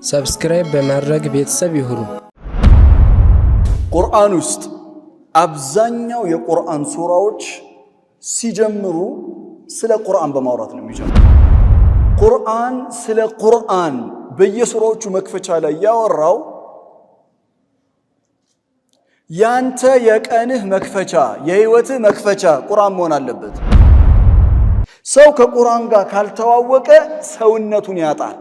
ሰብስክራይብ በማድረግ ቤተሰብ ይሁኑ። ቁርአን ውስጥ አብዛኛው የቁርአን ሱራዎች ሲጀምሩ ስለ ቁርአን በማውራት ነው የሚጀምሩ። ቁርአን ስለ ቁርአን በየሱራዎቹ መክፈቻ ላይ ያወራው ያንተ የቀንህ መክፈቻ የህይወትህ መክፈቻ ቁርአን መሆን አለበት። ሰው ከቁርአን ጋር ካልተዋወቀ ሰውነቱን ያጣል።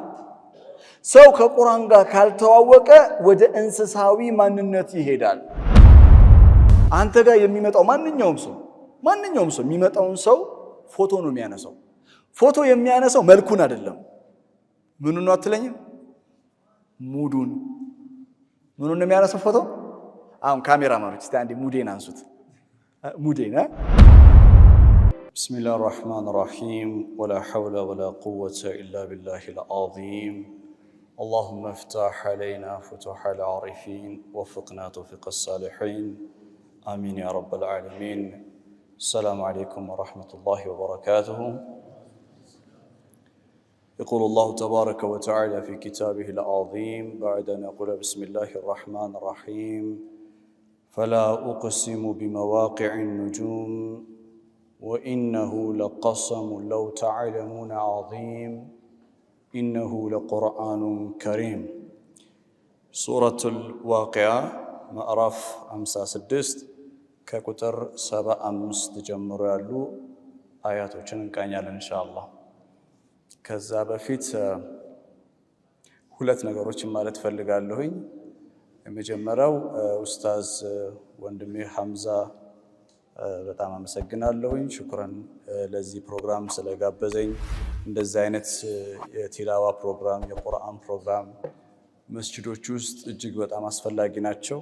ሰው ከቁርአን ጋር ካልተዋወቀ ወደ እንስሳዊ ማንነት ይሄዳል። አንተ ጋር የሚመጣው ማንኛውም ሰው የሚመጣውን ሰው ፎቶ ነው የሚያነሳው። ፎቶ የሚያነሳው መልኩን አይደለም። ምኑን ነው አትለኝም? ሙዱን። ምኑን ነው የሚያነሳው ፎቶ? አሁን ካሜራማኖች እስቲ አንዴ ሙዴን አንሱት። ሙዴን ቢስሚላሂር ረህማኒር ረሂም ወላ ሐውለ ወላ ቁወተ ኢላ ቢላሂል አዚም اللهم افتح علينا فتوح العارفين وفقنا توفيق الصالحين آمين يا رب العالمين. السلام عليكم ورحمة الله وبركاته. يقول الله تبارك وتعالى في كتابه العظيم بعد أن يقول بسم الله الرحمن الرحيم فلا أقسم بمواقع النجوم وإنه لقسم لو تعلمون عظيم إنه لقرآن كريم. سورة الواقعة مأرف أمسا سدست ككتر سبا أمس تجمر يالو آيات وچنن كان إن شاء الله. كذاب فيت ሁለት ነገሮችን ማለት ፈልጋለሁኝ። የመጀመሪያው ኡስታዝ ወንድሜ ሐምዛ በጣም አመሰግናለሁኝ። ሽኩራን ለዚህ ፕሮግራም ስለጋበዘኝ። እንደዚህ አይነት የቲላዋ ፕሮግራም የቁርአን ፕሮግራም መስጂዶች ውስጥ እጅግ በጣም አስፈላጊ ናቸው።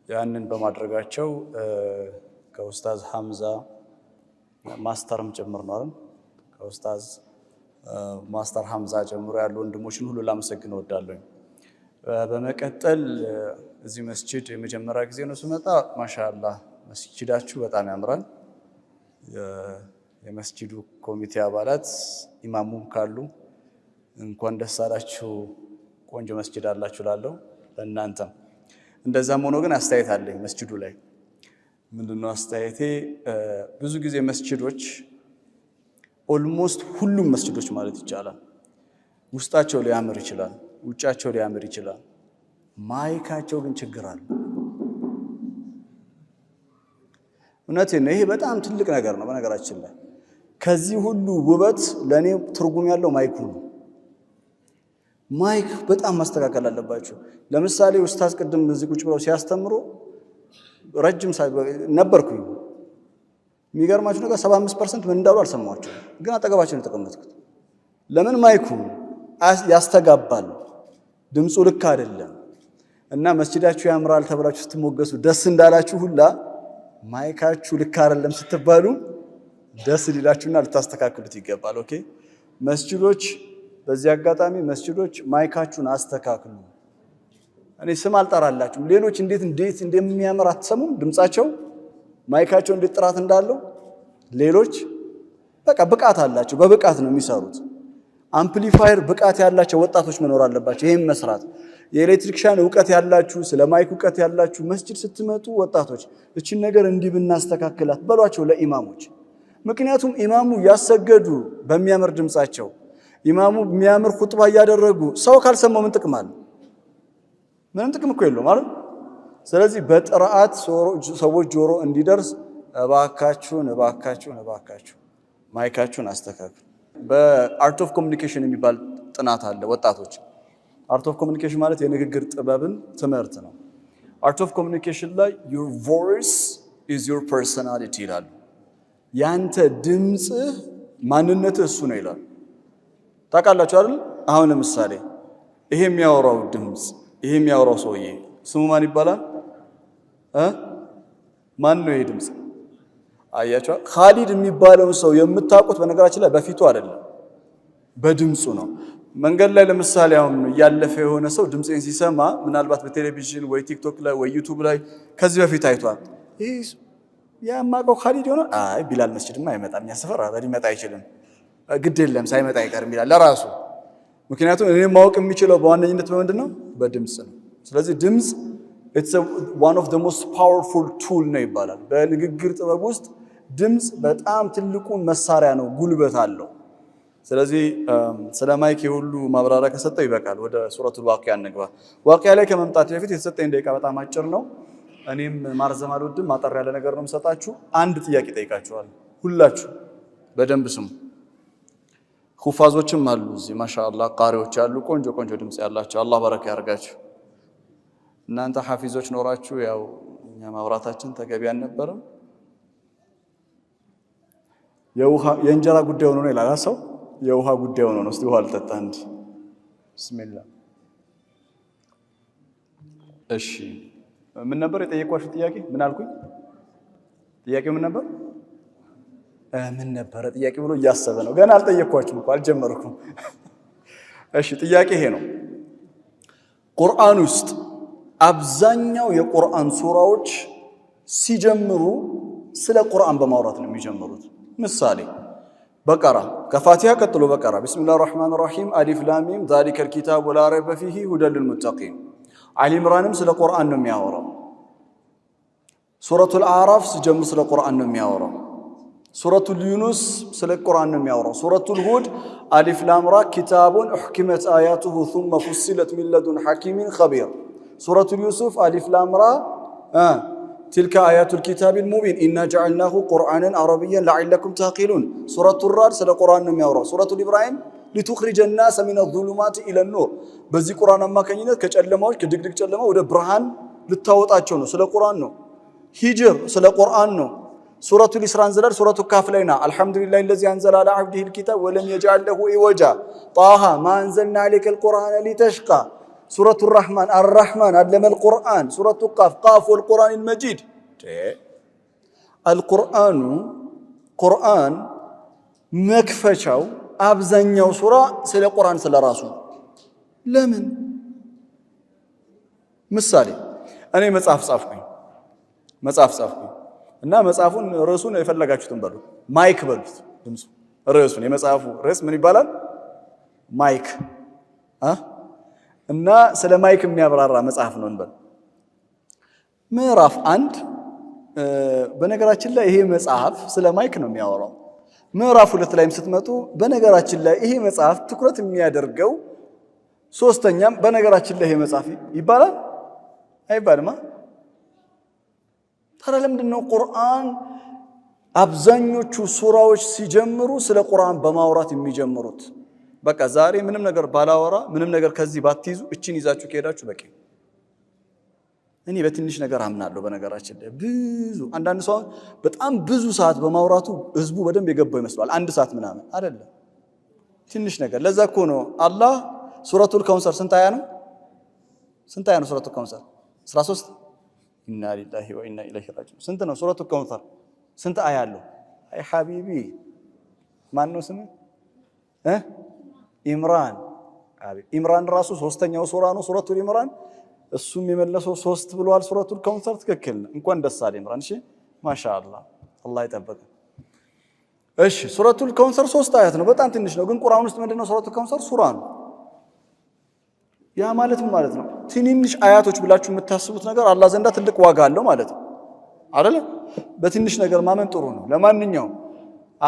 ያንን በማድረጋቸው ከኡስታዝ ሐምዛ ማስተርም ጭምር ነው አይደል? ከኡስታዝ ማስተር ሐምዛ ጀምሮ ያሉ ወንድሞችን ሁሉ ላመሰግን እወዳለሁ። በመቀጠል እዚህ መስጂድ የመጀመሪያ ጊዜ ነው ስመጣ። ማሻአላህ መስጂዳችሁ በጣም ያምራል። የመስጂዱ ኮሚቴ አባላት ኢማሙም ካሉ እንኳን ደስ አላችሁ፣ ቆንጆ መስጂድ አላችሁ ላለው ለእናንተም። እንደዛም ሆኖ ግን አስተያየት አለኝ መስጂዱ ላይ። ምንድነው አስተያየቴ? ብዙ ጊዜ መስጂዶች ኦልሞስት ሁሉም መስጂዶች ማለት ይቻላል ውስጣቸው ሊያምር ይችላል፣ ውጫቸው ሊያምር ይችላል። ማይካቸው ግን ችግር አለ። እውነቴን ነው። ይሄ በጣም ትልቅ ነገር ነው። በነገራችን ላይ ከዚህ ሁሉ ውበት ለኔ ትርጉም ያለው ማይኩ ነው። ማይክ በጣም ማስተካከል አለባቸው። ለምሳሌ ኡስታዝ ቅድም እዚህ ቁጭ ብለው ሲያስተምሩ ረጅም ነበርኩኝ። የሚገርማችሁ ነገር 75% ምን እንዳሉ አልሰማኋቸውም፣ ግን አጠገባቸው ነው የተቀመጥኩት። ለምን? ማይኩ ያስተጋባል፣ ድምፁ ልክ አይደለም። እና መስጂዳችሁ ያምራል ተብላችሁ ስትሞገሱ ደስ እንዳላችሁ ሁላ ማይካችሁ ልክ አይደለም ስትባሉ ደስ ሊላችሁና ልታስተካክሉት ይገባል። ኦኬ መስጂዶች፣ በዚህ አጋጣሚ መስጂዶች ማይካችሁን አስተካክሉ። እኔ ስም አልጠራላችሁም። ሌሎች እንዴት እንደሚያምር አትሰሙም? ድምጻቸው ማይካቸው እንዴት ጥራት እንዳለው። ሌሎች በቃ ብቃት አላቸው፣ በብቃት ነው የሚሰሩት። አምፕሊፋየር ብቃት ያላቸው ወጣቶች መኖር አለባቸው ይሄን መስራት። የኤሌክትሪክሻን ዕውቀት ያላችሁ፣ ስለ ማይክ ዕውቀት ያላችሁ መስጂድ ስትመጡ ወጣቶች እቺን ነገር እንዲህ ብናስተካክላት በሏቸው ለኢማሞች። ምክንያቱም ኢማሙ ያሰገዱ በሚያምር ድምጻቸው፣ ኢማሙ የሚያምር ኹጥባ ያደረጉ ሰው ካልሰማው ምን ጥቅም አለ? ምንም ጥቅም እኮ የለውም ማለት። ስለዚህ በጥራት ሰዎች ጆሮ እንዲደርስ እባካችሁን ማይካችሁን አስተካክሉ። በአርት ኦፍ ኮሚኒኬሽን የሚባል ጥናት አለ። ወጣቶች አርት ኦፍ ኮሚኒኬሽን ማለት የንግግር ጥበብን ትምህርት ነው። አርት ኦፍ ኮሚኒኬሽን ላይ your voice is your personality ይላሉ። ያንተ ድምጽ ማንነትህ እሱ ነው ይላሉ። ታውቃላችሁ አይደል? አሁን ለምሳሌ ይሄ የሚያወራው ድምጽ፣ ይሄ የሚያወራው ሰውዬ ስሙ ማን ይባላል? ማን ነው ይሄ ድምጽ? አያችሁ፣ ኻሊድ የሚባለውን ሰው የምታውቁት በነገራችን ላይ በፊቱ አይደለም በድምጹ ነው። መንገድ ላይ ለምሳሌ አሁን ያለፈ የሆነ ሰው ድምጽን ሲሰማ ምናልባት በቴሌቪዥን ወይ ቲክቶክ ላይ ወይ ዩቲዩብ ላይ ከዚህ በፊት አይቷል። ያማቀው ኻሊድ ሆነ አይ ቢላል መስጂድማ አይመጣም ያሰፈራ ሊመጣ አይችልም ግድ የለም ሳይመጣ አይቀርም ይላል ለራሱ ምክንያቱም እኔ ማወቅ የሚችለው በዋነኝነት በምንድነው በድምጽ ነው ስለዚህ ድምጽ it's one of the most powerful tool ነው ይባላል በንግግር ጥበብ ውስጥ ድምጽ በጣም ትልቁን መሳሪያ ነው ጉልበት አለው ስለዚህ ስለ ማይክ ሁሉ ማብራሪያ ከሰጠው ይበቃል ወደ ሱረቱል ዋቂያ እንግባ ዋቂያ ላይ ከመምጣት በፊት የተሰጠኝ ደቂቃ በጣም አጭር ነው እኔም ማርዘም አልወድም ማጠር ያለ ነገር ነው የምሰጣችሁ አንድ ጥያቄ ጠይቃችኋል ሁላችሁ በደንብ ስሙ ሁፋዞችም አሉ እዚህ ማሻአላህ ቃሪዎች አሉ ቆንጆ ቆንጆ ድምጽ ያላችሁ አላህ በረካ ያርጋችሁ እናንተ ሐፊዞች ኖራችሁ ያው እኛ ማብራታችን ተገቢ አልነበረም የእንጀራ ጉዳይ ሆኖ ነው ይላል ሰው የውሃ ጉዳይ ሆኖ ነው እስቲ ውሃ ልጠጣ እንጂ ቢስሚላህ እሺ ምን ነበር የጠየኳችሁ ጥያቄ ምን አልኩኝ ጥያቄው ምን ነበር ምን ነበር ጥያቄ ብሎ እያሰበ ነው ገና አልጠየኳችሁም እንኳን አልጀመርኩም እሺ ጥያቄ ይሄ ነው ቁርአን ውስጥ አብዛኛው የቁርአን ሱራዎች ሲጀምሩ ስለ ቁርአን በማውራት ነው የሚጀምሩት ምሳሌ በቀራ ከፋቲሃ ቀጥሎ በቀራ ቢስሚላሂር ረህማኒር ረሂም አሊፍ ላም ሚም ዛሊከል ኪታቡ ላ ረይበ ፊሂ ሁደል ሊልሙተቂን አሊ ኢምራንም ስለ ቁርአን ነው የሚያወራው ሱረቱል አዕራፍ ሲጀምር ስለ ቁርአን ነው የሚያወራው ሱረቱል ዩኑስ ስለ ቁርአን ነው የሚያወራው ሱረቱል ሁድ አሊፍ ላም ራ ኪታቡን ኡህኪመት አያቱሁ ثم فصلت من لدن حكيم خبير ሱረቱል ዩሱፍ አሊፍ ላም ራ تلك آيات الكتاب المبين إنا جعلناه قرآنا عربيا لعلكم تعقلون سورة الرعد سلا قرآن نمياورا سورة الإبراهيم لتخرج الناس من الظلمات إلى النور بزي قرآن ما كاينات كجلماوش كدقدق جلماو ودا برهان للتاوطاچو نو سلا قرآن نو هجر سلا قرآن نو سورة الإسراء زلال سورة الكهف لينا الحمد لله الذي أنزل على عبده الكتاب ولم يجعل له عوجا طه ما أنزلنا عليك القرآن لتشقى سورة الرحمن الرحمن علم القرآن سورة القاف قاف والقرآن المجيد القرآن قرآن مكفشاو أبزنيو سورة سلا قرآن سلا راسو لمن مثالي أنا مصحف صافكي እና መጽሐፉን ርዕሱን የፈለጋችሁትን በሉ ማይክ በሉት ድምጹ ርዕሱን የመጽሐፉ ርዕስ ምን ይባላል ማይክ እና ስለ ማይክ የሚያብራራ መጽሐፍ ነው እንበል ምዕራፍ 1 በነገራችን ላይ ይሄ መጽሐፍ ስለ ማይክ ነው የሚያወራው ምዕራፍ 2 ላይም ስትመጡ በነገራችን ላይ ይሄ መጽሐፍ ትኩረት የሚያደርገው ሶስተኛም በነገራችን ላይ ይሄ መጽሐፍ ይባላል አይባልማ ታዲያ ለምንድነው ቁርአን አብዛኞቹ ሱራዎች ሲጀምሩ ስለ ቁርአን በማውራት የሚጀምሩት በቃ ዛሬ ምንም ነገር ባላወራ ምንም ነገር ከዚህ ባትይዙ እቺን ይዛችሁ ከሄዳችሁ በቂ እኔ በትንሽ ነገር አምናለሁ በነገራችን ላይ ብዙ አንዳንድ ሰው በጣም ብዙ ሰዓት በማውራቱ ህዝቡ በደንብ የገባው ይመስላል አንድ ሰዓት ምናምን አይደለም ትንሽ ነገር ለዛ እኮ ነው አላህ ሱረቱል ከውሰር ስንት አያ ነው ሱረቱል ከውሰር 13 ኢና ሊላሂ ወኢና ኢለይሂ ራጂዑን ስንት ነው ሱረቱል ከውሰር ስንት አያ አለው አይ ሐቢቢ ማን ነው ስሙ ኢምራን ኢምራን ራሱ ሶስተኛው ሱራ ነው ሱረቱል ኢምራን እሱም የመለሰው 3 ብሏል ሱረቱል ከውሰር ትክክል እንኳን ደስ አለ ኢምራን እሺ ማሻአላህ አላህ ይጠብቅ እሺ ሱረቱል ከውሰር 3 አያት ነው በጣም ትንሽ ነው ግን ቁርአን ውስጥ ምንድነው ሱረቱል ከውሰር ሱራ ነው ያ ማለት ምን ማለት ነው ትንንሽ አያቶች ብላችሁ የምታስቡት ነገር አላህ ዘንዳ ትልቅ ዋጋ አለው ማለት ነው አይደል በትንሽ ነገር ማመን ጥሩ ነው ለማንኛውም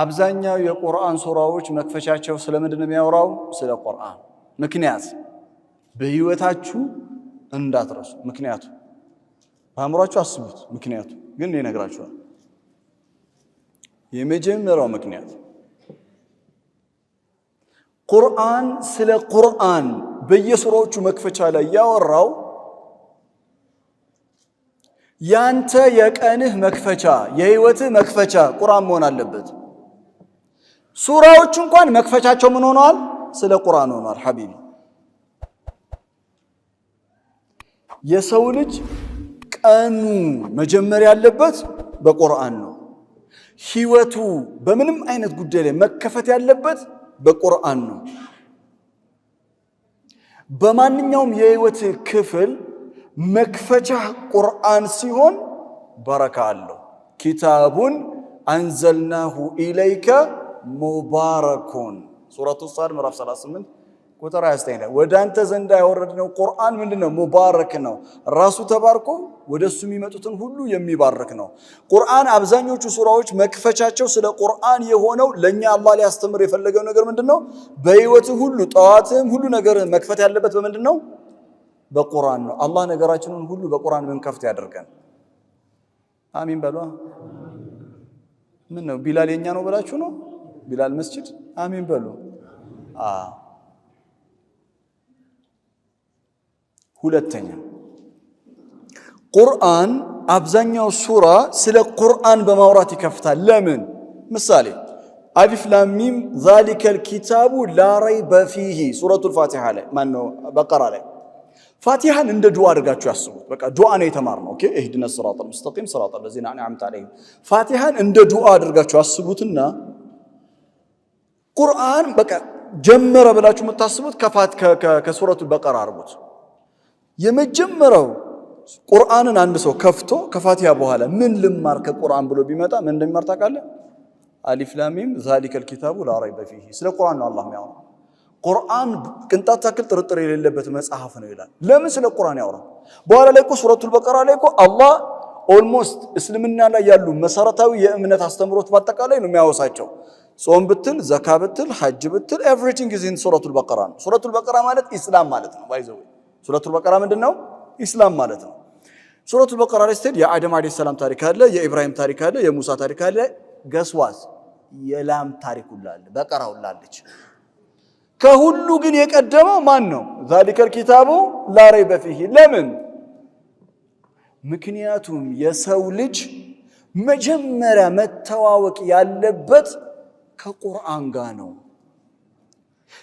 አብዛኛው የቁርአን ሱራዎች መክፈቻቸው ስለምንድን ነው የሚያወራው ስለ ቁርአን ምክንያት በህይወታችሁ እንዳትረሱ ምክንያቱ በአእምሯችሁ አስቡት ምክንያቱ ግን እነግራችኋለሁ የመጀመሪያው ምክንያት ቁርአን ስለ ቁርአን በየሱራዎቹ መክፈቻ ላይ ያወራው ያንተ የቀንህ መክፈቻ የህይወትህ መክፈቻ ቁርአን መሆን አለበት ሱራዎች እንኳን መክፈቻቸው ምን ሆነዋል ስለ ቁርአን ሆነዋል ሐቢቢ የሰው ልጅ ቀኑ መጀመሪያ ያለበት በቁርአን ነው ህይወቱ በምንም አይነት ጉዳይ ላይ መከፈት ያለበት በቁርአን ነው በማንኛውም የህይወት ክፍል መክፈቻ ቁርአን ሲሆን በረካ አለው ኪታቡን አንዘልናሁ ኢለይከ ሙባረኩን ሱረቱ ሷድ ምዕራፍ 38 ቁጥር 29 ወደ አንተ ዘንድ ያወረድነው ቁርአን ምንድነው? ሙባረክ ነው። ራሱ ተባርኮ ወደሱ የሚመጡትን ሁሉ የሚባርክ ነው። ቁርአን አብዛኞቹ ሱራዎች መክፈቻቸው ስለ ቁርአን የሆነው ለኛ አላህ ሊያስተምር የፈለገው ነገር ምንድነው? በህይወት ሁሉ ጠዋትም ሁሉ ነገር መክፈት ያለበት በምንድነው? በቁርአን ነው። አላህ ነገራችንን ሁሉ በቁርአን ምንከፍት ያደርገን። አሚን በሉ። ምን ነው ቢላል የኛ ነው ብላችሁ ነው? ቢላል መስጂድ አሚን በሉ። ሁለተኛ ቁርአን አብዛኛው ሱራ ስለ ቁርአን በማውራት ይከፍታል። ለምን? ምሳሌ አሊፍ ላም ሚም ዛሊከል ኪታቡ ላ ረይበ ፊሂ ሱረቱል ፋቲሃ ላይ ማነው በቀራ ላይ ፋቲሃን እንደ ዱዓ አድርጋችሁ ያስቡት። በቃ ዱዓ ነው የተማርነው። ኦኬ ኢህዲነ ሲራጠል ሙስተቂም ሲራጠል ለዚነ አንዓምተ ዐለይሂም ፋቲሃን እንደ ዱዓ አድርጋችሁ ያስቡትና ቁርአን በቃ ጀመረ ብላችሁ የምታስቡት ከሱረቱል በቀራ አርጉት። የመጀመሪያው ቁርአንን አንድ ሰው ከፍቶ ከፋቲሃ በኋላ ምን ልማር ከቁርአን ብሎ ቢመጣ ምን እንደሚማር ታውቃለህ? አሊፍ ላም ሚም ዛሊከል ኪታቡ ላ ረይበ ፊሂ። ስለ ቁርአን ነው አላህ የሚያወራው። ቁርአን ቅንጣት ታክል ጥርጥር የሌለበት መጽሐፍ ነው ይላል። ለምን ስለ ቁርአን ያወራል? በኋላ ላይ እኮ ሱረቱል በቀራ ላይ እኮ አላህ ኦልሞስት እስልምና ላይ ያሉ መሰረታዊ የእምነት አስተምሮት በአጠቃላይ ነው የሚያወሳቸው። ጾም ብትል፣ ዘካ ብትል፣ ሐጅ ብትል ኤቭሪቲንግ ኢዝ ኢን ሱረቱል በቀራ ነው። ሱረቱል በቀራ ማለት ኢስላም ማለት ነው። ባይዘው ሱረቱል በቀራ ምንድነው? ኢስላም ማለት ነው። ሱረቱል በቀራ ላይ ስትሄድ የአደም አለይሂ ሰላም ታሪክ አለ፣ የኢብራሂም ታሪክ አለ፣ የሙሳ ታሪክ አለ። ገስዋስ የላም ታሪክ ሁሉ አለ፣ በቀራ ሁሉ አለች። ከሁሉ ግን የቀደመው ማን ነው? ዛሊከል ኪታቡ ላ ረይበ ፊሂ። ለምን? ምክንያቱም የሰው ልጅ መጀመሪያ መተዋወቅ ያለበት ከቁርአን ጋር ነው።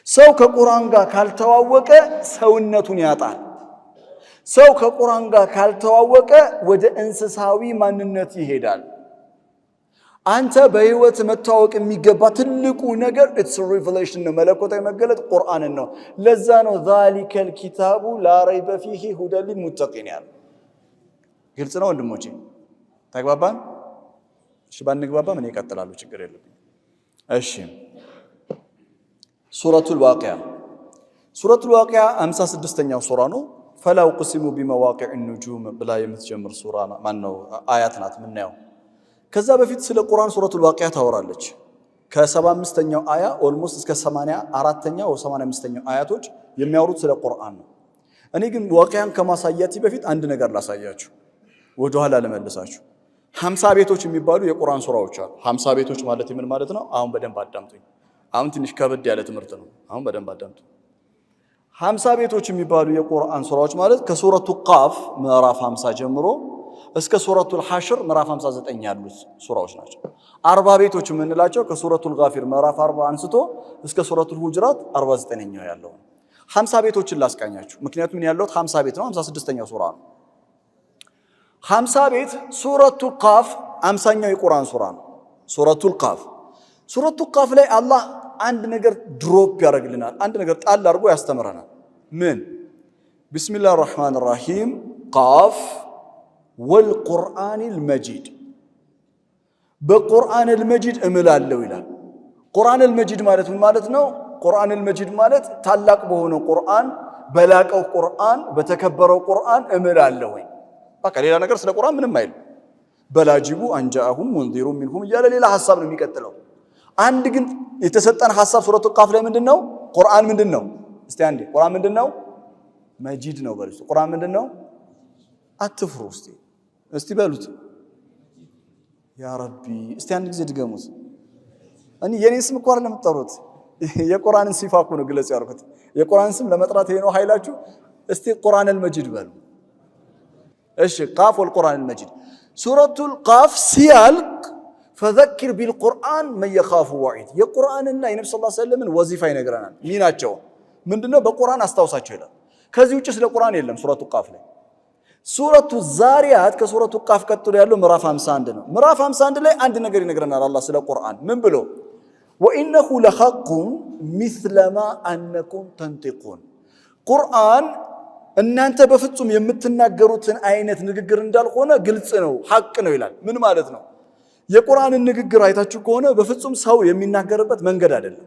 ሰው ከቁርአን ጋር ካልተዋወቀ ሰውነቱን ያጣል። ሰው ከቁርአን ጋር ካልተዋወቀ ወደ እንስሳዊ ማንነት ይሄዳል። አንተ በህይወት መተዋወቅ የሚገባ ትልቁ ነገር ኢትስ ሪቨሌሽን ነው፣ መለኮታዊ መገለጥ ቁርአንን ነው። ለዛ ነው ዛሊከል ኪታቡ ላ ረይበ ፊሂ ሁደን ሊልሙተቂን ያለ። ግልጽ ነው ወንድሞቼ? ተግባባን? እሺ ባንግባባ ምን ይቀጥላሉ? ችግር የለም። እሺ ሱረቱል ዋቂያ። ሱረቱል ዋቂያ 56ኛው ሱራ ነው። ፈላ ኡቅሲሙ ቢመዋቂዕ ኑጁም ብላ የምትጀምር ሱራ ማነው አያት ናት የምናየው። ከዛ በፊት ስለ ቁርአን ሱረቱል ዋቂያ ታወራለች። ከ75ኛው አያ ኦልሞስት እስከ 84ኛው ወይ 85ኛው አያቶች የሚያወሩት ስለ ቁርአን ነው። እኔ ግን ዋቂያን ከማሳያቲ በፊት አንድ ነገር ላሳያችሁ፣ ወደ ኋላ ልመልሳችሁ። 50 ቤቶች የሚባሉ የቁርአን ሱራዎች አሉ። 50 ቤቶች ማለት ምን ማለት ነው? አሁን በደንብ አዳምጡኝ። አሁን ትንሽ ከበድ ያለ ትምህርት ነው። አሁን በደንብ አዳምጡ። 50 ቤቶች የሚባሉ የቁርአን ሱራዎች ማለት ከሱረቱ ቃፍ ምዕራፍ 50 ጀምሮ እስከ ሱረቱል ሐሽር ምዕራፍ 59 ያሉት ሱራዎች ናቸው። 40 ቤቶች የምንላቸው ከሱረቱል ጋፊር ምዕራፍ 40 አንስቶ እስከ ሱረቱል ሁጅራት 49ኛው ያለው 50 ቤቶችን ላስቃኛችሁ። ምክንያቱም ያለውት 50 ቤት ነው። 56ኛው ሱራ ነው። 50 ቤት ሱረቱ ቃፍ 50ኛው የቁርአን ሱራ ነው። ሱረቱል ቃፍ ሱረቱ ቃፍ ላይ አላህ አንድ ነገር ድሮፕ ያደርግልናል። አንድ ነገር ጣል አድርጎ ያስተምረናል። ምን? ቢስሚላሂር ረህማኒር ረሂም ቃፍ ወልቁርአኒል መጂድ፣ በቁርአኒል መጂድ እምላለሁ ይላል። ቁርአኒል መጂድ ማለት ምን ማለት ነው? ቁርአኒል መጂድ ማለት ታላቅ በሆነው ቁርአን፣ በላቀው ቁርአን፣ በተከበረው ቁርአን እምላለሁ። በቃ ሌላ ነገር ስለ ቁርአን ምንም አይልም። በላጅቡ አንጃአሁም ሙንዚሩም ሚንሁም እያለ ሌላ ሐሳብ ነው የሚቀጥለው። አንድ ግን የተሰጠን ሐሳብ ሱረቱ ቃፍ ላይ ምንድነው? ቁርአን ምንድነው? እስቲ አንዴ ቁርአን ምንድነው? መጂድ ነው በሉት። ቁርአን ምንድነው? አትፍሩ እስቲ በሉት። ያ ረቢ እስቲ አንድ ጊዜ ድገሙት። እኔ የኔን ስም እኮ አይደለም የምትጠሩት፣ የቁርአንን ሲፋ እኮ ነው ግለጽ ያርኩት። የቁርአን ስም ለመጥራት ይሄ ነው ኃይላችሁ። እስቲ ቁርአንል መጂድ በሉ። እሺ ቃፍ ወልቁርአንል መጂድ። ሱረቱል ቃፍ ሲያልቅ ፈዘኪር ቢልቁርአን መን የኻፉ ወዒድ፣ የቁርአንና የነብዩ ሰለላሁ ዐለይሂ ወሰለም ወዚፋ ይነግረናል። ሚናቸው ምንድነው? በቁርአን አስታውሳቸው ይላል። ከዚህ ውጭ ስለ ቁርአን የለም ሱረቱ ቃፍ ላይ። ሱረቱ ዛሪያት ከሱረቱ ቃፍ ቀጥሎ ያለው ምዕራፍ 51 ነው። ምዕራፍ 51 ላይ አንድ ነገር ይነግረናል አላህ ስለ ቁርአን ምን ብሎ? ወኢነሁ ለሐቁን ሚስለማ አነኩም ተንጢቁን፣ ቁርአን እናንተ በፍጹም የምትናገሩትን አይነት ንግግር እንዳልሆነ ግልጽ ነው፣ ሐቅ ነው ይላል። ምን ማለት ነው? የቁርአንን ንግግር አይታችሁ ከሆነ በፍጹም ሰው የሚናገርበት መንገድ አይደለም።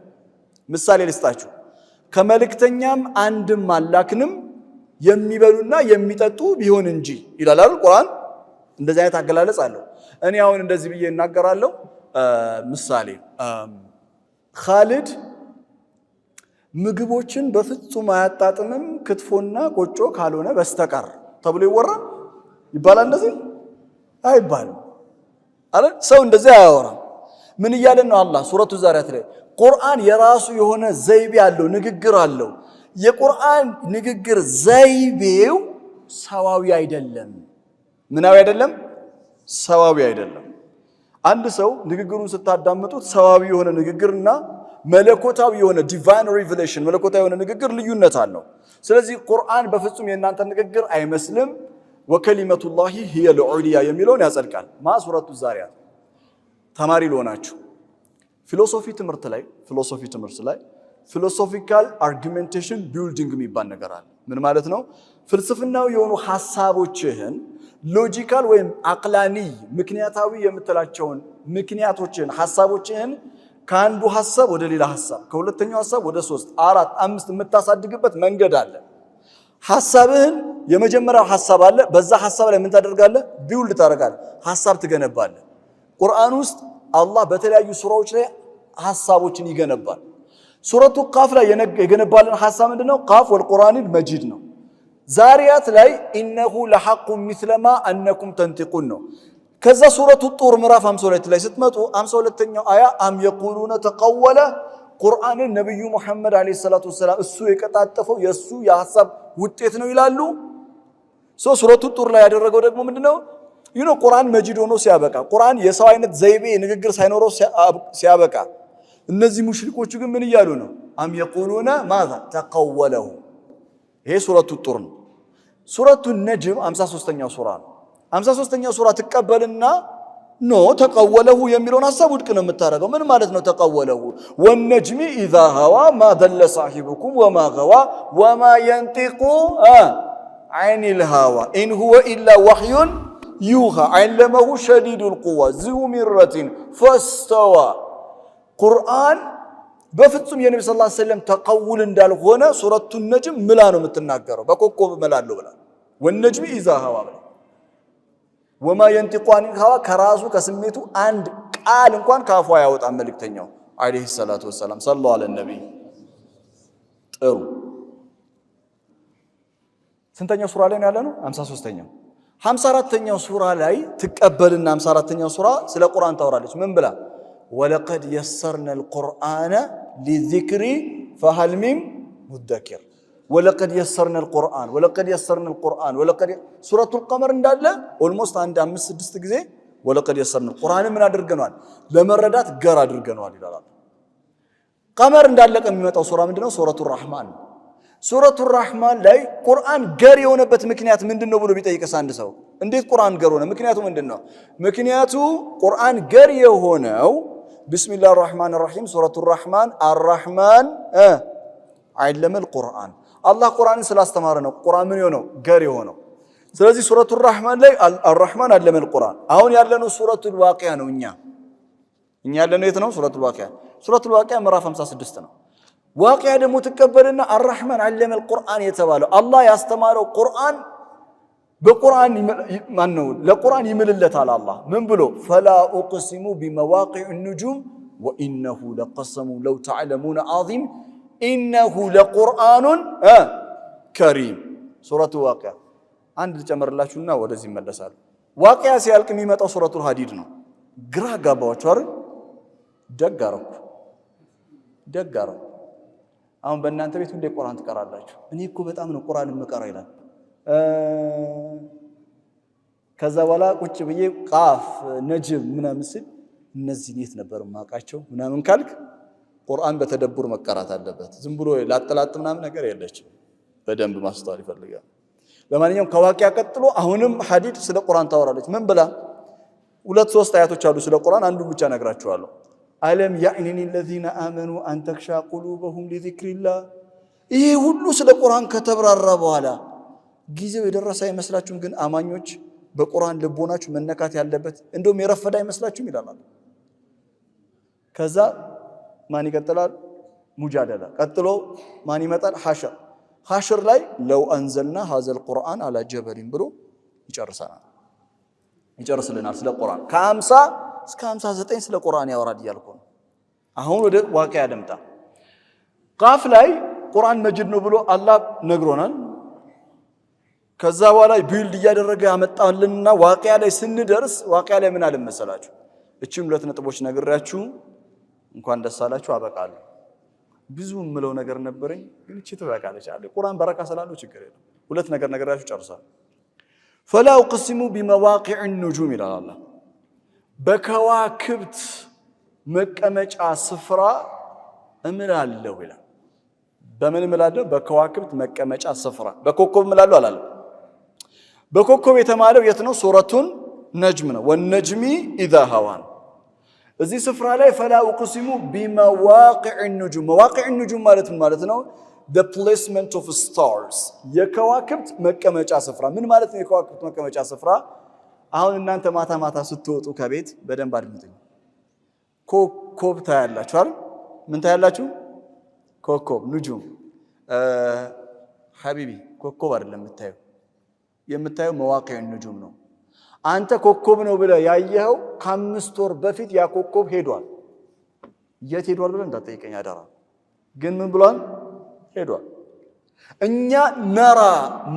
ምሳሌ ልስጣችሁ። ከመልእክተኛም አንድም አላክንም የሚበሉና የሚጠጡ ቢሆን እንጂ ይላል አይደል ቁርአን። እንደዚህ አይነት አገላለጽ አለው። እኔ አሁን እንደዚህ ብዬ እናገራለሁ። ምሳሌ ኻሊድ ምግቦችን በፍጹም አያጣጥምም ክትፎና ቆጮ ካልሆነ በስተቀር ተብሎ ይባላል። እንደዚህ አይባልም አለ። ሰው እንደዚህ አያወራም። ምን እያለን ነው አላህ ሱረቱ ዛሪያት ላይ? ቁርአን የራሱ የሆነ ዘይቤ አለው፣ ንግግር አለው። የቁርአን ንግግር ዘይቤው ሰዋዊ አይደለም። ምናዊ አይደለም? ሰዋዊ አይደለም። አንድ ሰው ንግግሩን ስታዳምጡት ሰዋዊ የሆነ ንግግርና መለኮታዊ የሆነ ዲቫይን ሪቨሌሽን መለኮታዊ የሆነ ንግግር ልዩነት አለው። ስለዚህ ቁርአን በፍጹም የእናንተ ንግግር አይመስልም። ወከሊመቱላሂ ሂየል ዑልያ የሚለውን ያጸድቃል። ሱረቱ ዛሪያት ተማሪ ልሆናችሁ ፊሎሶፊ ትምህርት ላይ ፊሎሶፊካል አርጊሜንቴሽን ቢልዲንግ የሚባል ነገር አለ። ምን ማለት ነው? ፍልስፍናዊ የሆኑ ሐሳቦችህን ሎጂካል ወይም አቅላኒ ምክንያታዊ የምትላቸውን ምክንያቶችን ሐሳቦችህን ከአንዱ ሐሳብ ወደ ሌላ ሐሳብ ከሁለተኛው ሐሳብ ወደ 3 4 5 የምታሳድግበት መንገድ አለ። ሐሳብህን የመጀመሪያው ሐሳብ አለ። በዛ ሐሳብ ላይ ምን ታደርጋለህ? ቢውልድ ታደርጋለህ፣ ሐሳብ ትገነባለህ። ቁርአን ውስጥ አላህ በተለያዩ ሱራዎች ላይ ሐሳቦችን ይገነባል። ሱረቱ ቃፍ ላይ የገነባልን ሐሳብ ምንድነው? ቃፍ ወልቁርአኒል መጂድ ነው። ዛሪያት ላይ ኢነሁ ለሐቁ ሚስለማ አነኩም ተንቲቁን ነው። ከዛ ሱረቱ ጡር ምዕራፍ 52 ላይ ስትመጡ 52ኛው አያ አም የቁሉነ ተቀወለ ቁርአንን ነብዩ መሐመድ አለይሂ ሰላቱ ወሰለም እሱ የቀጣጠፈው የሱ የሐሳብ ውጤት ነው ይላሉ። ሱረቱ ጡር ላይ ያደረገው ደግሞ ምንድነው? ቁርአን መጂድ ሆኖ ሲያበቃ ቁርአን የሰው አይነት ዘይቤ ንግግር ሳይኖረው ሲያበቃ እነዚህ ሙሽሪኮቹ ግን ምን እያሉ ነው? አም የቁሉነ ማዛ ተቀወለሁ። ይሄ ሱረቱ ጡር ነው። ሱረቱ ነጅም 53ኛው ሱራ ነው። 53ኛው ሱራ ትቀበልና ኖ ተቀወለሁ የሚለውን ሐሳብ ውድቅ ነው የምታረገው። ምን ማለት ነው ተቀወለሁ? ወነጅሚ ኢዛ ሀዋ ማ ደለ ሳሂቡኩም ወማ ገዋ ወማ የንጢቁ ዐኒል ሀዋ ኢን ሁወ ኢላ ወሕዩን ዩሃ ዐለመሁ ሸዲዱል ቁዋ ዙ ሚረቲን ፈስተዋ። ቁርአን በፍጹም የነብዩ ሰለላሁ ዐለይሂ ወሰለም ተቀውል እንዳልሆነ ሱረቱ ነጅም ምላ ነው የምትናገረው። በኮከብ እምላለሁ ብላ ወነጅሚ ኢዛ ሀዋ ብላ ወማ የንጢቁ ዐኒል ሀዋ ከራሱ ከስሜቱ አንድ ቃል እንኳን ካፉ አያወጣም መልእክተኛው አለይሂ ሰላቱ ወሰላም ሰለላሁ ዐለይሂ ነብይ። ጥሩ ስንተኛው ሱራ ላይ ነው ያለነው? 53ኛው 54ኛው ሱራ ላይ ትቀበልና 54ኛው ሱራ ስለ ቁርአን ታወራለች። ምን ብላ? ወለቀድ የሰርነል ቁርአነ ሊዚክሪ ፈሀል ሚን ሙደኪር። ወለቀድ የሰርነል ቁርአን ወለቀድ የሰርነል ቁርአን ወለቀድ ሱረቱል ቀመር እንዳለ ኦልሞስት አንድ 5-6 ጊዜ ወለቀድ የሰርነል ቁርአን ምን አድርገናል? ለመረዳት ገር አድርገናል ይላል። ቀመር እንዳለቀ የሚመጣው ሱራ ምንድነው? ሱረቱር ረህማን። ሱረቱር ረህማን ላይ ቁርአን ገር የሆነበት ምክንያት ምንድነው ብሎ ቢጠይቅስ አንድ ሰው እንዴት ቁርአን ገር ሆነ? ምክንያቱ ምንድነው? ምክንያቱ ቁርአን ገር የሆነው ቢስሚላሂር ረህማኒር ረሂም ሱረቱር ረህማን አርረህማን ዐለመል ቁርአን አላህ ቁርአንን ስላስተማረ ነው ቁርአን ምን የሆነው ገር የሆነው። ስለዚህ ሱረቱር ረህማን ላይ አርረህማን ዐለመል ቁርአን። አሁን ያለነው ሱረቱል ዋቂያ ነው። እኛ ያለነው የት ነው? ሱረቱል ዋቂያ። ሱረቱል ዋቂያ ምዕራፍ 56 ነው። ዋቂያ ደግሞ ትቀበልና አርረህማን ዐለመል ቁርአን የተባለው አላህ ያስተማረው ቁርአን በቁርአን ማነው ለቁርአን ይምልለታል አላህ ምን ብሎ? ፈላ ኡቅሲሙ ቢመዋቂዕ ኑጁም ወኢነሁ ለቀሰሙ ለው ተዕለሙነ ዐዚም ኢነሁ ለቁርአኑን ከሪም። ሱረቱ ዋቂያ አንድ ልጨምርላችሁና ወደዚህ ይመለሳል። ዋቂያ ሲያልቅ የሚመጣው ሱረቱል ሐዲድ ነው። ግራ ጋባዋችሁ አይደል? ደግ አረኩ። አሁን በእናንተ ቤት ሁሌ ቁርአን ትቀራላችሁ። እኔ እኮ በጣም ነው ቁርአን የምቀራው ይላል። ከዛ በኋላ ቁጭ ብዬ ቃፍ ነጅም ምናምን ስል እነዚህን የት ነበር ማቃቸው ምናምን ካልክ ቁርአን በተደቡር መቀራት አለበት። ዝም ብሎ ላጥላጥ ምናምን ነገር የለችም። በደንብ ማስተዋል ይፈልጋል። ለማንኛውም ከዋቂያ ቀጥሎ አሁንም ሐዲድ ስለ ቁርአን ታወራለች። ምን ብላ? 2-3 አያቶች አሉ ስለ ቁርአን፣ አንዱን ብቻ ነግራችኋለሁ። አለም ያዕኒኒ ለዚነ አመኑ አን ተክሻ ቁሉበሁም ሊዚክሪላህ። ይሄ ሁሉ ስለ ቁርአን ከተብራራ በኋላ ጊዜው የደረሰ አይመስላችሁም? ግን አማኞች በቁርአን ልቦናችሁ መነካት ያለበት እንደውም የረፈዳ አይመስላችሁም ይላል። ከዛ ማን ይቀጥላል? ሙጃደላ። ቀጥሎ ማን ይመጣል? ሐሽር ላይ ለው አንዘልና ሀዘል ቁርአን አላ ጀበሊን ብሎ ይጨርስልናል ስለ ቁርአን። ከ50 እስከ 59 ስለ ቁርአን ያወራል እያልኩ ነው። አሁን ወደ ዋቂያ ደምጣ። ቃፍ ላይ ቁርአን መጂድ ነው ብሎ አላህ ነግሮናል። ከዛ በኋላ ቢልድ እያደረገ ያመጣልንና ዋቂያ ላይ ስንደርስ ዋቂያ ላይ ምን አለ መሰላችሁ? እቺም ሁለት ነጥቦች ነግሬያችሁ እንኳን ደስ አላችሁ አበቃለሁ። ብዙ ምለው ነገር ነበረኝ ግን እቺ ትበቃለች አለ። ቁርአን በረካ ስላለው ችግር የለም። ሁለት ነገር ነግሬያችሁ ጨርሳለሁ። ፈላ ኡቅሲሙ ቢመዋቂዕ النجوم ይላል አላህ። በከዋክብት መቀመጫ ስፍራ እምላለሁ ይላል። በምን እምላለሁ? በከዋክብት መቀመጫ ስፍራ። በኮከብ እምላለሁ አላለም። በኮከብ የተማለው የት ነው? ሱረቱን ነጅም ነው። ወነጅሚ ኢዛ ሀዋ ነው። እዚህ ስፍራ ላይ ፈላ ኡቅሲሙ ቢመዋቂዕ النجوم። መዋቂዕ النجوم ማለት ነው the placement of stars፣ የከዋክብት መቀመጫ ስፍራ። ምን ማለት ነው የከዋክብት መቀመጫ ስፍራ? አሁን እናንተ ማታ ማታ ስትወጡ ከቤት በደንብ አድምጡኝ። ኮከብ ታያላችሁ አይደል? ምን ታያላችሁ? ኮከብ ንጁም። ሐቢቢ ኮከብ አይደለም የምታየው መዋቂዕ النجوم ነው። አንተ ኮከብ ነው ብለህ ያየኸው ከ5 ወር በፊት ያ ኮከብ ሄዷል። የት ሄዷል ብለህ እንዳትጠይቀኝ አደራ። ግን ምን ብሏል? ሄዷል። እኛ ነራ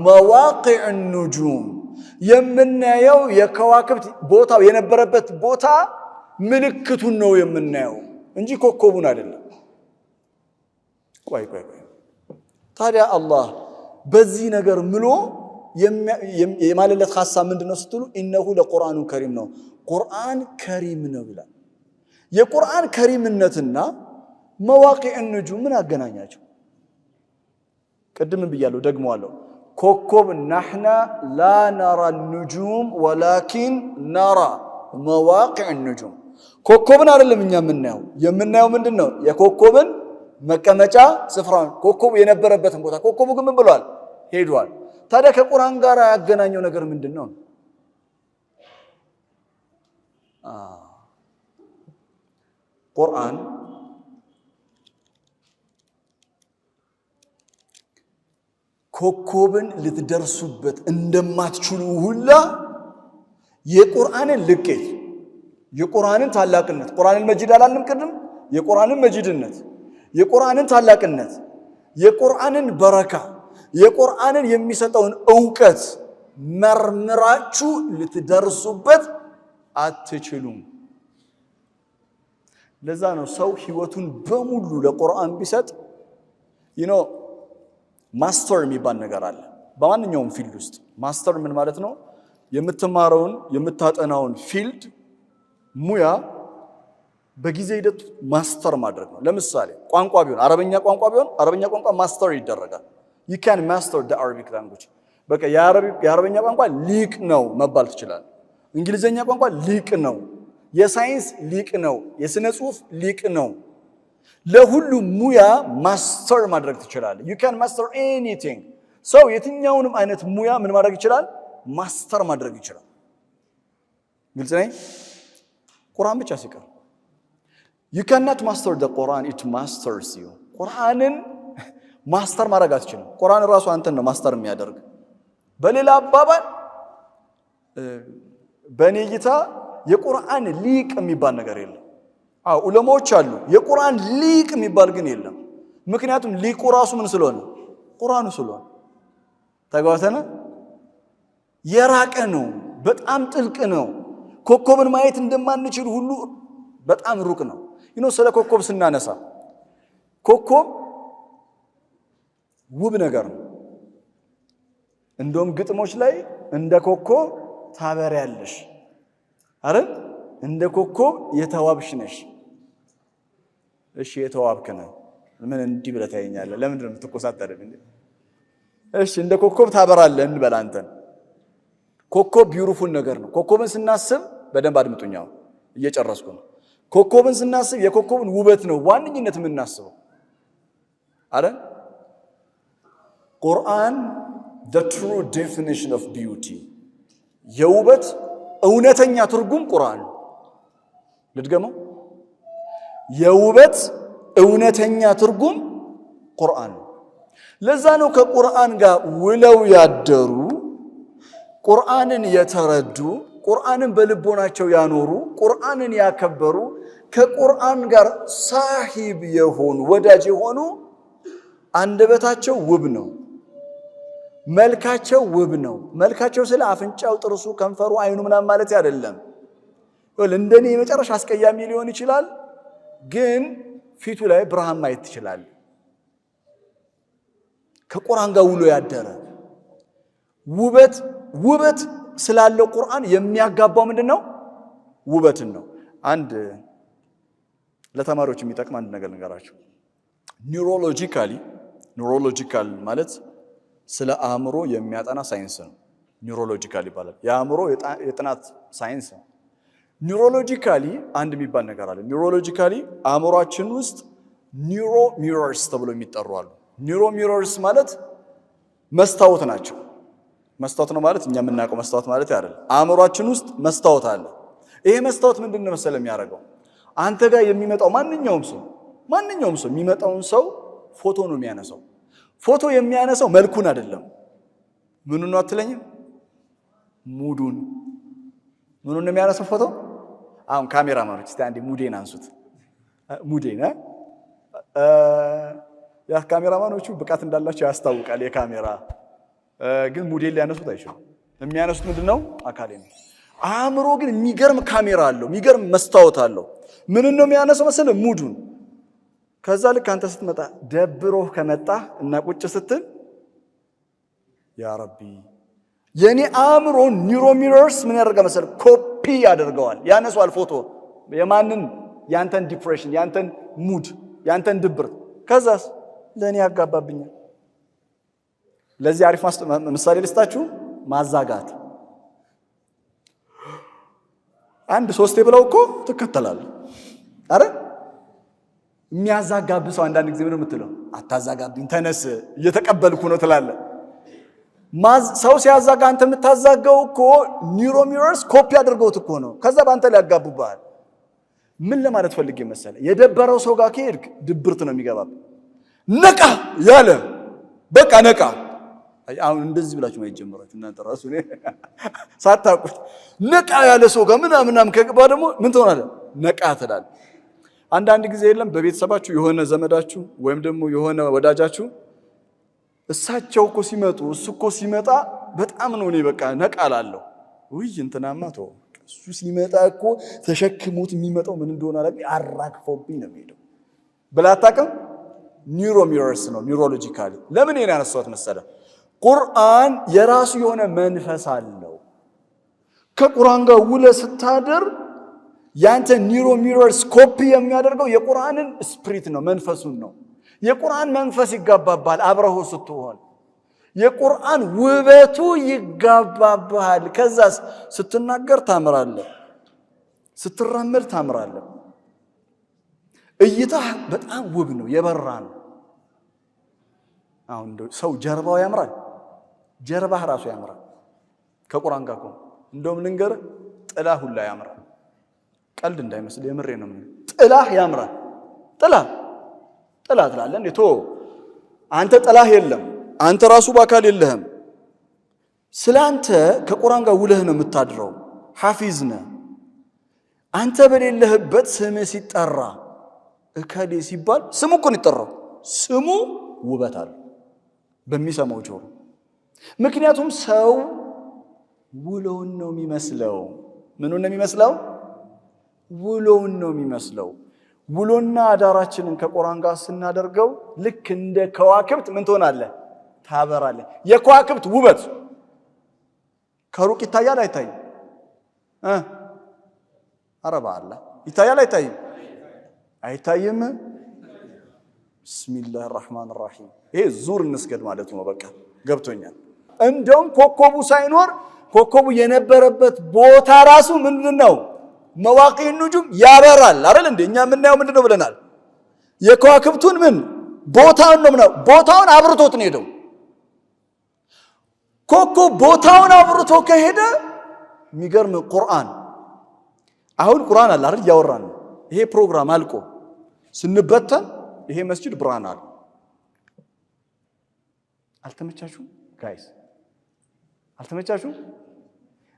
መዋቂዕ النجوم የምናየው የከዋክብት ቦታው የነበረበት ቦታ ምልክቱን ነው የምናየው እንጂ ኮከቡን አይደለም። ቆይ ታዲያ አላህ በዚህ ነገር ምሎ የማለለት ሐሳብ ምንድነው ስትሉ ኢነሁ ለቁርአኑ ከሪም ነው። ቁርአን ከሪም ነው ይላል። የቁርአን ከሪምነትና መዋቂዕ النجوم ምን አገናኛቸው? ቅድም ብያለሁ ደግሞአለሁ። ኮከብ ናህና ላ ነራ النجوم ወላኪን ነራ መዋቂዕ النجوم። ኮከብን አይደለም እኛ የምናየው ምንድነው? የኮከብን መቀመጫ ስፍራ፣ ኮከብ የነበረበትን ቦታ። ኮከቡ ግን ምን ብሏል? ሄዷል። ታዲያ ከቁርአን ጋር ያገናኘው ነገር ምንድነው? ቁርአን ኮከብን ልትደርሱበት እንደማትችሉ ሁላ የቁርአንን ልቄት፣ የቁርአንን ታላቅነት፣ ቁርአንን መጂድ አላልንም ቅድም? የቁርአንን መጂድነት፣ የቁርአንን ታላቅነት፣ የቁርአንን በረካ፣ የቁርአንን የሚሰጠውን ዕውቀት መርምራችሁ ልትደርሱበት አትችሉም። ለዛ ነው ሰው ህይወቱን በሙሉ ለቁርአን ቢሰጥ ማስተር የሚባል ነገር አለ። በማንኛውም ፊልድ ውስጥ ማስተር ምን ማለት ነው? የምትማረውን የምታጠናውን ፊልድ ሙያ በጊዜ ሂደት ማስተር ማድረግ ነው። ለምሳሌ ቋንቋ ቢሆን አረበኛ ቋንቋ ማስተር ይደረጋል። you can master the Arabic language። በቃ የአረበኛ ቋንቋ ሊቅ ነው መባል ትችላለህ። እንግሊዘኛ ቋንቋ ሊቅ ነው፣ የሳይንስ ሊቅ ነው፣ የስነ ጽሁፍ ሊቅ ነው። ለሁሉም ሙያ ማስተር ማድረግ ትችላለህ። you can master anything። ሰው የትኛውንም አይነት ሙያ ምን ማድረግ ይችላል? ማስተር ማድረግ ይችላል። ግልጽ ነኝ? ቁርአን ብቻ ሲቀር you cannot master the Quran, it masters you። ቁርአንን ማስተር ማድረግ አትችልም። ቁርአን ራሱ አንተን ነው ማስተር የሚያደርግ። በሌላ አባባል በእኔ እይታ የቁርአን ሊቅ የሚባል ነገር የለም። ዑለማዎች አሉ፣ የቁርአን ሊቅ የሚባል ግን የለም። ምክንያቱም ሊቁ ራሱ ምን ስለሆነ? ቁርአኑ ስለሆነ። ተግባባተና? የራቀ ነው፣ በጣም ጥልቅ ነው። ኮከብን ማየት እንደማንችል ሁሉ በጣም ሩቅ ነው። ስለ ኮከብ ስናነሳ ኮከብ ውብ ነገር ነው። እንደውም ግጥሞች ላይ እንደ ኮከብ ታበሪያለሽ አይደል? እንደ ኮከብ የተዋብሽ ነሽ። እሺ የተዋብክ ነህ፣ ምን እንዲህ ብለህ ታየኛለህ? ለምንድን ነው የምትቆሳጠረኝ እንዴ? እሺ እንደ ኮከብ ታበራለህ እንበል አንተን። ኮከብ ቢዩቲፉል ነገር ነው። ኮከብን ስናስብ በደንብ አድምጡኛው፣ እየጨረስኩ ነው። ኮከብን ስናስብ የኮከብን ውበት ነው ዋንኛነት የምናስበው አይደል? ቁርአን the true definition of beauty የውበት እውነተኛ ትርጉም ቁርአን ልድገመው የውበት እውነተኛ ትርጉም ቁርአን ለዛ ነው ከቁርአን ጋር ውለው ያደሩ ቁርአንን የተረዱ ቁርአንን በልቦናቸው ያኖሩ ቁርአንን ያከበሩ ከቁርአን ጋር ሳሂብ የሆኑ ወዳጅ የሆኑ አንደበታቸው ውብ ነው መልካቸው ውብ ነው መልካቸው ስለ አፍንጫው ጥርሱ ከንፈሩ አይኑ ምናምን ማለት አይደለም እንደኔ የመጨረሻ አስቀያሚ ሊሆን ይችላል ግን ፊቱ ላይ ብርሃን ማየት ይችላል ከቁርአን ጋር ውሎ ያደረ ውበት ስላለው ቁርአን የሚያጋባው ምንድነው ውበትን ነው አንድ ለተማሪዎች የሚጠቅም አንድ ነገር ንገራችሁ ኒውሮሎጂካል ማለት ስለ አእምሮ የሚያጠና ሳይንስ ነው ኒውሮሎጂካል ይባላል የአእምሮ የጥናት ሳይንስ ነው ኒውሮሎጂካሊ አንድ የሚባል ነገር አለ ኒውሮሎጂካሊ አእምሮአችን ውስጥ ኒውሮ ሚረርስ ተብሎ የሚጠሩ አሉ ኒውሮ ሚረርስ ማለት መስታወት ናቸው መስታወት ነው ማለት እኛ የምናውቀው መስታወት ማለት አይደለም አእምሮአችን ውስጥ መስታወት አለ ይሄ መስታወት ምንድነው መሰለ የሚያደርገው አንተ ጋር የሚመጣው ማንኛውም ሰው የሚመጣውን ሰው ፎቶ ነው የሚያነሳው ፎቶ የሚያነሳው መልኩን አይደለም ምኑን ነው አትለኝም ሙዱን ምኑን ነው የሚያነሳው ፎቶ አሁን ካሜራማኖች እስቲ አንዴ ሙዴን አንሱት ሙዴን ያ ካሜራማኖቹ ብቃት እንዳላቸው ያስታውቃል የካሜራ ግን ሙዴን ሊያነሱት አይችሉም የሚያነሱት ምንድነው አካሌ ነው አእምሮ ግን የሚገርም ካሜራ አለው የሚገርም መስታወት አለው ምን ነው የሚያነሳው መሰለ ሙዱን ከዛ ልክ አንተ ስትመጣ ደብሮህ ከመጣ እና ቁጭ ስትል ያ ረቢ የኔ አእምሮ ኒውሮሚረርስ ምን ያደርጋ መሰለ ኮፒ ያደርገዋል ያነሳዋል ፎቶ የማንን ያንተን ዲፕሬሽን ያንተን ሙድ ያንተን ድብርት ከዛስ ለኔ ያጋባብኛል ለዚህ አሪፍ ምሳሌ ልስጣችሁ ማዛጋት አንድ ሶስቴ ብለው እኮ ትከተላል አረ የሚያዛጋብ ሰው አንዳንድ ጊዜ ምን የምትለው አታዛጋብኝ ተነስ እየተቀበልኩ ነው ትላለ ሰው ሲያዛጋ አንተ የምታዛጋው እኮ ኒውሮሚረርስ ኮፒ አድርገውት እኮ ነው ከዛ ባንተ ላይ ያጋቡባል ምን ለማለት ፈልጌ መሰለ የደበረው ሰው ጋር ከሄድክ ድብርት ነው የሚገባብ ነቃ ያለ በቃ ነቃ አሁን እንደዚህ ብላችሁ ማይጀምራችሁ እናንተ ራሱ ነው ሳታውቁት ነቃ ያለ ሰው ጋር ምናምን ከገባ ደግሞ ምን ትሆናለህ ነቃ ትላል አንዳንድ ጊዜ የለም በቤተሰባችሁ የሆነ ዘመዳችሁ ወይም ደግሞ የሆነ ወዳጃችሁ እሳቸው እኮ ሲመጡ እሱ እኮ ሲመጣ በጣም ነው እኔ በቃ ነቃላለሁ ውይ እንትናማ ተው እሱ ሲመጣ እኮ ተሸክሙት የሚመጣው ምን እንደሆነ አላውቅም አራግፎብኝ ነው የሚሄደው ብላታቀም ኒውሮሚረርስ ነው ኒውሮሎጂካሊ ለምን እኔ ያነሳሁት መሰለ ቁርአን የራሱ የሆነ መንፈስ አለው ከቁርአን ጋር ውለ ስታደር ያንተ ኒውሮሚረርስ ኮፒ የሚያደርገው የቁርአንን ስፒሪት ነው መንፈሱን ነው የቁርአን መንፈስ ይጋባባል አብረው ስትሆን የቁርአን ውበቱ ይጋባባል ከዛስ ስትናገር ታምራለህ ስትራመድ ታምራለህ እይታህ በጣም ውብ ነው የበራ ነው አሁን ሰው ጀርባው ያምራል ጀርባህ ራሱ ያምራል ከቁርአን ጋር እንደውም ልንገር ጥላ ሁላ ያምራል ቀልድ እንዳይመስል የምሬ ነው ጥላህ ያምራል ጥላ ትላለህ እንዴ ቶ አንተ ጥላህ የለም አንተ ራሱ በአካል የለህም ስላንተ ከቁርአን ጋር ውለህ ነው የምታድረው ሐፊዝ ነህ አንተ በሌለህበት ስምህ ሲጠራ እከሌ ሲባል ስሙ እኮ ነው ይጠራው ስሙ ውበት አለ በሚሰማው ጆሮ ምክንያቱም ሰው ውሎውን ነው የሚመስለው ምኑን ነው የሚመስለው ውሎውን ነው የሚመስለው ውሎና አዳራችንን ከቁርአን ጋር ስናደርገው ልክ እንደ ከዋክብት ምን ትሆናለህ ታበራለህ የከዋክብት ውበት ከሩቅ ይታያል አይታይም አረባ አለ ይታያል አይታይም አይታይም ቢስሚላሂር ረህማኒር ረሂም ይሄ ዙር እንስገድ ማለት ነው በቃ ገብቶኛል እንደውም ኮከቡ ሳይኖር ኮከቡ የነበረበት ቦታ ራሱ ምንድነው መዋቂዕ ኑጁም ያበራል አይደል እንዴ እኛ ምናየው ምንድነው ብለናል የከዋክብቱን ምን ቦታውን ነው ምናው ቦታውን አብርቶት ነው ሄደው ኮከብ ቦታውን አብርቶ ከሄደ የሚገርም ቁርአን አሁን ቁርአን አለ አይደል ያወራን ይሄ ፕሮግራም አልቆ ስንበተን ይሄ መስጂድ ብርሃን አለ አልተመቻችሁ ጋይስ አልተመቻችሁ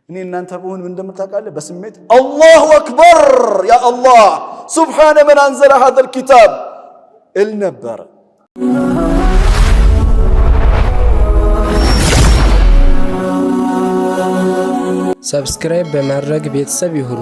እኔ እናንተ በሆን ምን እንደምታውቃለ በስሜት አላሁ አክበር ያ አላህ ሱብሃነ መን አንዘለ هذا الكتاب النبر ሰብስክራይብ በማድረግ ቤተሰብ ይሁኑ